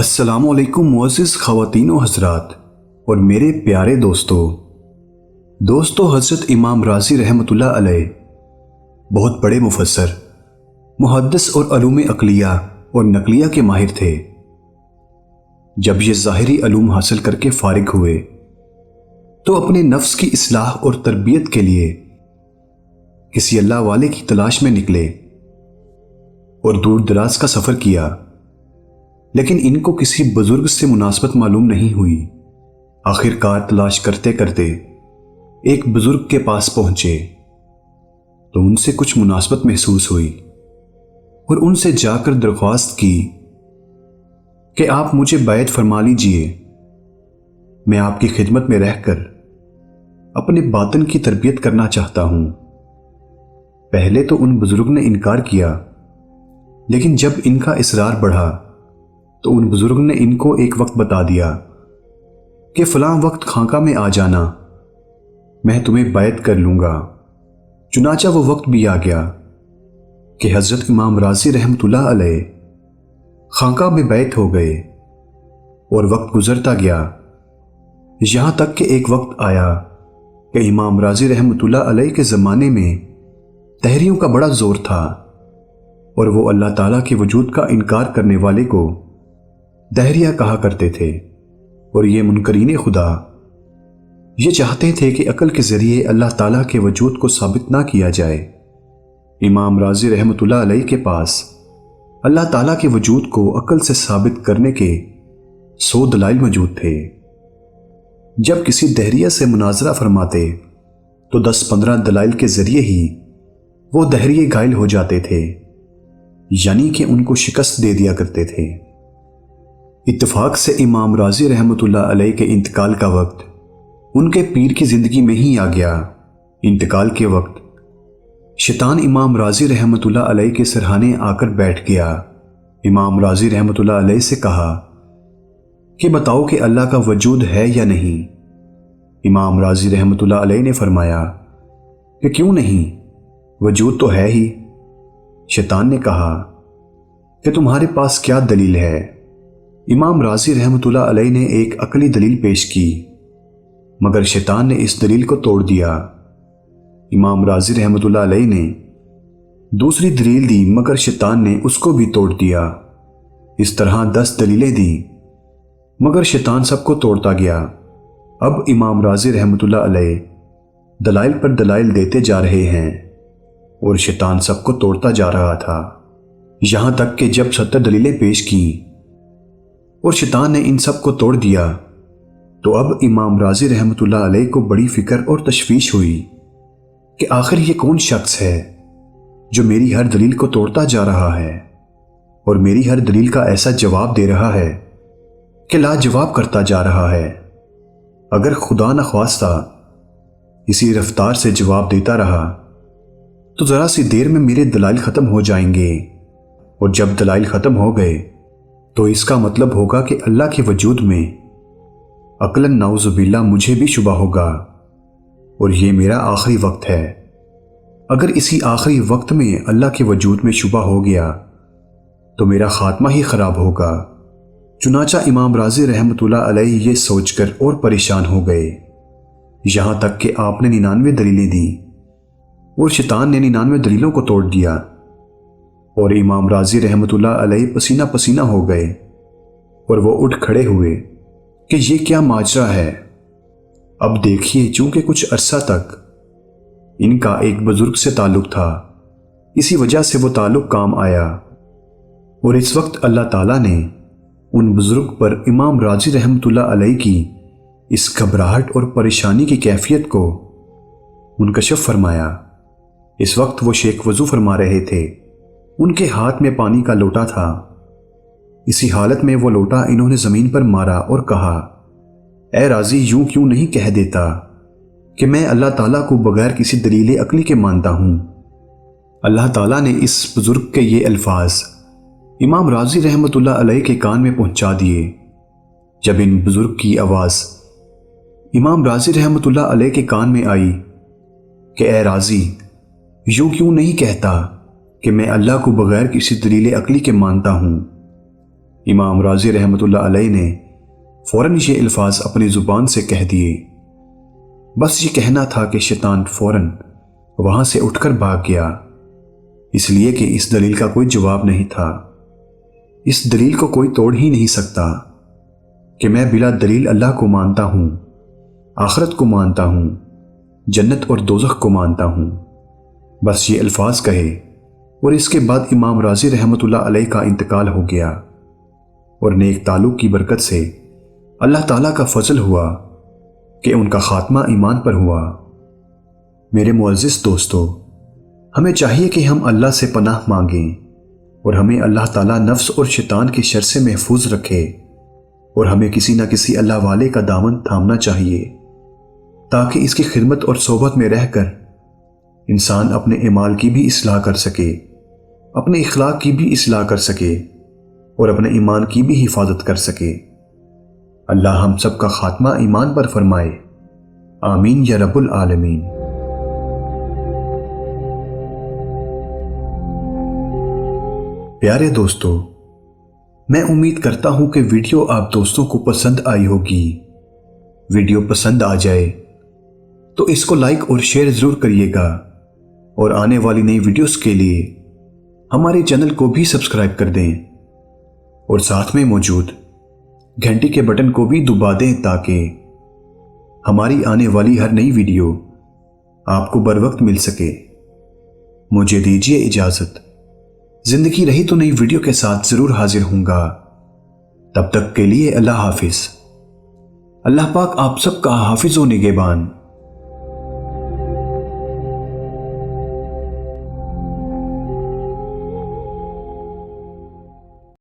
السلام علیکم معزز خواتین و حضرات اور میرے پیارے دوستو حضرت امام رازی رحمۃ اللہ علیہ بہت بڑے مفسر، محدث اور علوم عقلیہ اور نقلیہ کے ماہر تھے۔ جب یہ ظاہری علوم حاصل کر کے فارغ ہوئے تو اپنے نفس کی اصلاح اور تربیت کے لیے کسی اللہ والے کی تلاش میں نکلے اور دور دراز کا سفر کیا، لیکن ان کو کسی بزرگ سے مناسبت معلوم نہیں ہوئی۔ آخر کار تلاش کرتے کرتے ایک بزرگ کے پاس پہنچے تو ان سے کچھ مناسبت محسوس ہوئی اور ان سے جا کر درخواست کی کہ آپ مجھے بیعت فرما لیجئے، میں آپ کی خدمت میں رہ کر اپنے باطن کی تربیت کرنا چاہتا ہوں۔ پہلے تو ان بزرگ نے انکار کیا، لیکن جب ان کا اصرار بڑھا تو ان بزرگ نے ان کو ایک وقت بتا دیا کہ فلاں وقت خانقاہ میں آ جانا، میں تمہیں بیعت کر لوں گا۔ چنانچہ وہ وقت بھی آ گیا کہ حضرت امام رازی رحمۃ اللہ علیہ خانقاہ میں بیعت ہو گئے، اور وقت گزرتا گیا یہاں تک کہ ایک وقت آیا کہ امام رازی رحمۃ اللہ علیہ کے زمانے میں دہریوں کا بڑا زور تھا، اور وہ اللہ تعالیٰ کے وجود کا انکار کرنے والے کو دہریہ کہا کرتے تھے، اور یہ منکرین خدا یہ چاہتے تھے کہ عقل کے ذریعے اللہ تعالیٰ کے وجود کو ثابت نہ کیا جائے۔ امام رازی رحمۃ اللہ علیہ کے پاس اللہ تعالیٰ کے وجود کو عقل سے ثابت کرنے کے 100 دلائل موجود تھے۔ جب کسی دہریہ سے مناظرہ فرماتے تو 10-15 دلائل کے ذریعے ہی وہ دہریے گائل ہو جاتے تھے، یعنی کہ ان کو شکست دے دیا کرتے تھے۔ اتفاق سے امام رازی رحمۃ اللہ علیہ کے انتقال کا وقت ان کے پیر کی زندگی میں ہی آ گیا۔ انتقال کے وقت شیطان امام رازی رحمۃ اللہ علیہ کے سرہانے آ کر بیٹھ گیا۔ امام رازی رحمۃ اللہ علیہ سے کہا کہ بتاؤ کہ اللہ کا وجود ہے یا نہیں؟ امام رازی رحمۃ اللہ علیہ نے فرمایا کہ کیوں نہیں، وجود تو ہے ہی۔ شیطان نے کہا کہ تمہارے پاس کیا دلیل ہے؟ امام رازی رحمۃ اللہ علیہ نے ایک عقلی دلیل پیش کی، مگر شیطان نے اس دلیل کو توڑ دیا۔ امام رازی رحمۃ اللہ علیہ نے دوسری دلیل دی، مگر شیطان نے اس کو بھی توڑ دیا۔ اس طرح 10 دلیلیں دیں، مگر شیطان سب کو توڑتا گیا۔ اب امام رازی رحمۃ اللہ علیہ دلائل پر دلائل دیتے جا رہے ہیں، اور شیطان سب کو توڑتا جا رہا تھا، یہاں تک کہ جب 70 دلیلیں پیش کیں اور شیطان نے ان سب کو توڑ دیا تو اب امام رازی رحمۃ اللہ علیہ کو بڑی فکر اور تشویش ہوئی کہ آخر یہ کون شخص ہے جو میری ہر دلیل کو توڑتا جا رہا ہے اور میری ہر دلیل کا ایسا جواب دے رہا ہے کہ لاجواب کرتا جا رہا ہے۔ اگر خدا نخواستہ اسی رفتار سے جواب دیتا رہا تو ذرا سی دیر میں میرے دلائل ختم ہو جائیں گے، اور جب دلائل ختم ہو گئے تو اس کا مطلب ہوگا کہ اللہ کے وجود میں عقلاً نعوذ باللہ مجھے بھی شبہ ہوگا، اور یہ میرا آخری وقت ہے۔ اگر اسی آخری وقت میں اللہ کے وجود میں شبہ ہو گیا تو میرا خاتمہ ہی خراب ہوگا۔ چنانچہ امام رازی رحمۃ اللہ علیہ یہ سوچ کر اور پریشان ہو گئے، یہاں تک کہ آپ نے 99 دلیلیں دیں اور شیطان نے 99 دلیلوں کو توڑ دیا، اور امام رازی رحمۃ اللہ علیہ پسینہ پسینہ ہو گئے، اور وہ اٹھ کھڑے ہوئے کہ یہ کیا ماجرا ہے۔ اب دیکھیے، چونکہ کچھ عرصہ تک ان کا ایک بزرگ سے تعلق تھا، اسی وجہ سے وہ تعلق کام آیا، اور اس وقت اللہ تعالیٰ نے ان بزرگ پر امام رازی رحمۃ اللہ علیہ کی اس گھبراہٹ اور پریشانی کی کیفیت کو منکشف فرمایا۔ اس وقت وہ شیخ وضو فرما رہے تھے، ان کے ہاتھ میں پانی کا لوٹا تھا۔ اسی حالت میں وہ لوٹا انہوں نے زمین پر مارا اور کہا، اے رازی، یوں کیوں نہیں کہہ دیتا کہ میں اللہ تعالیٰ کو بغیر کسی دلیل عقلی کے مانتا ہوں؟ اللہ تعالیٰ نے اس بزرگ کے یہ الفاظ امام رازی رحمۃ اللہ علیہ کے کان میں پہنچا دیے۔ جب ان بزرگ کی آواز امام رازی رحمۃ اللہ علیہ کے کان میں آئی کہ اے رازی، یوں کیوں نہیں کہتا کہ میں اللہ کو بغیر کسی دلیل عقلی کے مانتا ہوں، امام راضی رحمۃ اللہ علیہ نے فوراً یہ الفاظ اپنی زبان سے کہہ دیے۔ بس یہ کہنا تھا کہ شیطان فوراً وہاں سے اٹھ کر بھاگ گیا، اس لیے کہ اس دلیل کا کوئی جواب نہیں تھا۔ اس دلیل کو کوئی توڑ ہی نہیں سکتا کہ میں بلا دلیل اللہ کو مانتا ہوں، آخرت کو مانتا ہوں، جنت اور دوزخ کو مانتا ہوں۔ بس یہ الفاظ کہے اور اس کے بعد امام راضی رحمۃ اللہ علیہ کا انتقال ہو گیا، اور نیک تعلق کی برکت سے اللہ تعالیٰ کا فضل ہوا کہ ان کا خاتمہ ایمان پر ہوا۔ میرے معزز دوستو، ہمیں چاہیے کہ ہم اللہ سے پناہ مانگیں اور ہمیں اللہ تعالیٰ نفس اور شیطان کی شر سے محفوظ رکھے، اور ہمیں کسی نہ کسی اللہ والے کا دامن تھامنا چاہیے تاکہ اس کی خدمت اور صحبت میں رہ کر انسان اپنے اعمال کی بھی اصلاح کر سکے، اپنے اخلاق کی بھی اصلاح کر سکے اور اپنے ایمان کی بھی حفاظت کر سکے۔ اللہ ہم سب کا خاتمہ ایمان پر فرمائے، آمین یا رب العالمین۔ پیارے دوستو، میں امید کرتا ہوں کہ ویڈیو آپ دوستوں کو پسند آئی ہوگی۔ ویڈیو پسند آ جائے تو اس کو لائک اور شیئر ضرور کریے گا، اور آنے والی نئی ویڈیوز کے لیے ہمارے چینل کو بھی سبسکرائب کر دیں، اور ساتھ میں موجود گھنٹی کے بٹن کو بھی دبا دیں تاکہ ہماری آنے والی ہر نئی ویڈیو آپ کو بر وقت مل سکے۔ مجھے دیجیے اجازت، زندگی رہی تو نئی ویڈیو کے ساتھ ضرور حاضر ہوں گا۔ تب تک کے لیے اللہ حافظ۔ اللہ پاک آپ سب کا حافظ و نگہبان۔